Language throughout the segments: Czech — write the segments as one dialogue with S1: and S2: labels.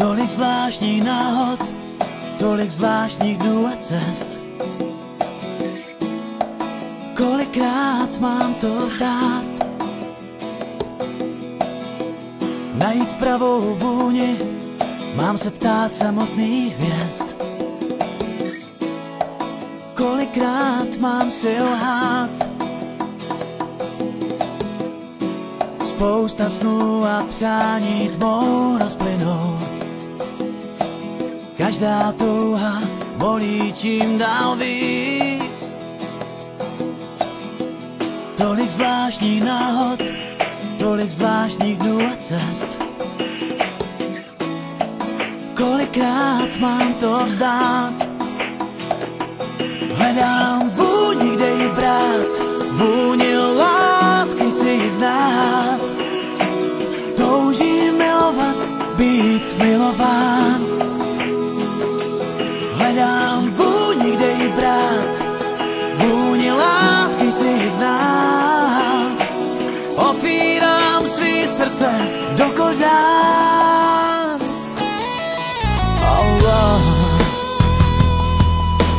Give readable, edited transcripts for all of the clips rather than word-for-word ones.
S1: Tolik zvláštních náhod, tolik zvláštních dnů a cest. Kolikrát mám to vzdát, najít pravou vůni, mám se ptát samotných hvězd. Kolikrát mám si lhát, spousta snů a přání tmou rozplynou. Každá touha bolí čím dál víc. Tolik zvláštních náhod, tolik zvláštních dnů a cest. Kolikrát mám to vzdát, hledám vůni, kde ji brát, vůni lásky chci ji znát. Toužím milovat, být milován. Hledám vůni, kde ji brát, vůni lásky chci ji znát. Otvírám svý srdce do kořán. Oh, oh.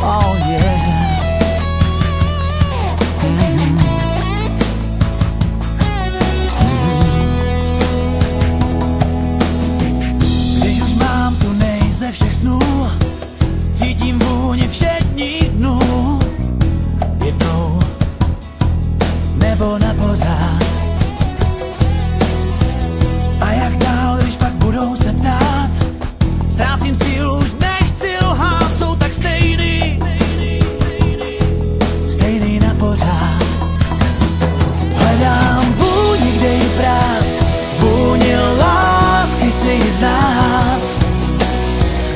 S1: Oh yeah. Když už mám tu ze všech snů, cítím vůni všedních dnů. Jednou nebo na pořád. A jak dál, když pak budou se ptát, ztrácím sílu, už nechci lhát. Jsou tak stejný na pořád. Hledám vůni, kde ji brát, vůni lásky chci ji znát.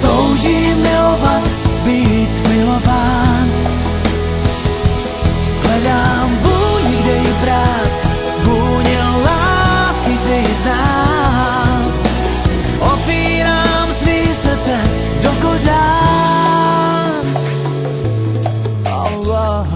S1: Toužím milovat, být milován. Hledám vůni, kde ji brát, vůni lásky chci ji znát. Otvírám svý srdce do kořán. Oh, oh.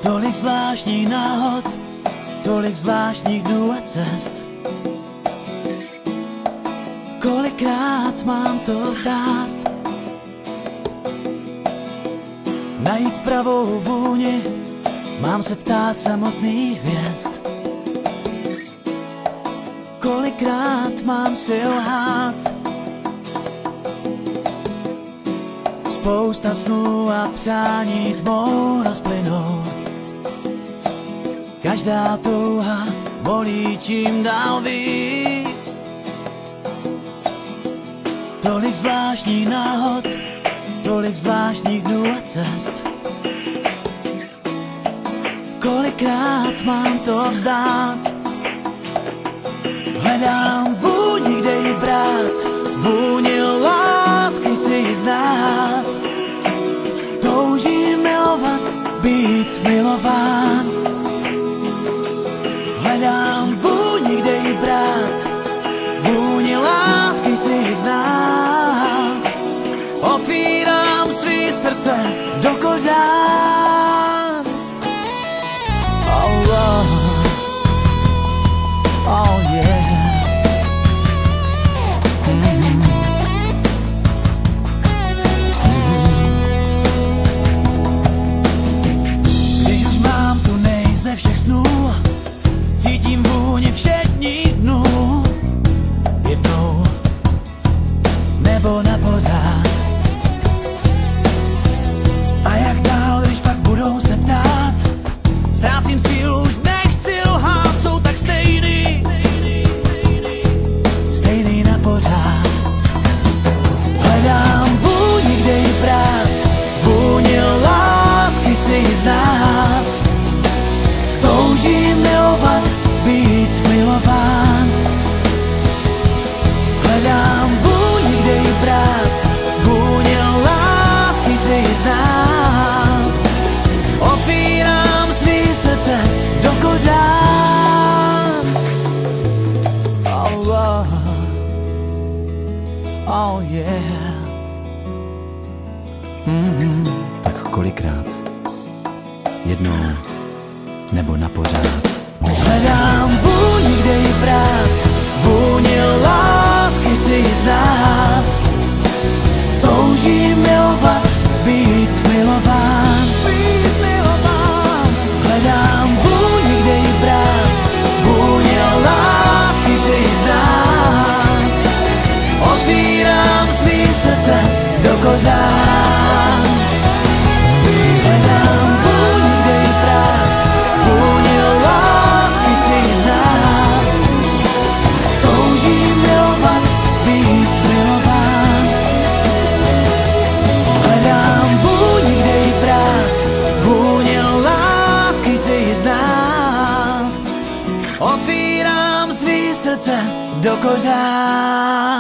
S1: Tolik zvláštních náhod, tolik zvláštních dnů a cest. Kolikrát mám to vzdát, najít pravou vůni, mám se ptát samotných hvězd. Kolikrát mám si lhát, spousta snů a přání tmou rozplynou. Každá touha bolí čím dál víc. Tolik zvláštních náhod, tolik zvláštních dnů a cest. Kolikrát mám to vzdát, hledám vůni, kde ji brát, vůni lásky chci ji znát. Toužím milovat, být milován. Hledám vůni, kde ji brát, vůni lásky chci ji znát. Otvírám svý srdce do kořán. Oh, oh. Oh yeah. Tak kolikrát? Jednou nebo na pořád? Hledám vůni, kde ji brát, vůni lásky chci ji znát. Toužím milovat, být milován, být milován. Hledám vůni, kde ji brát, vůni lásky chci ji znát. Otvírám svý srdce do kořán. Hledám vůni, kde ji brát, vůni lásky chci ji znát. Toužím milovat, být milován. Hledám vůni, kde ji brát, vůni lásky chci ji znát. Otvírám svý srdce do kořán.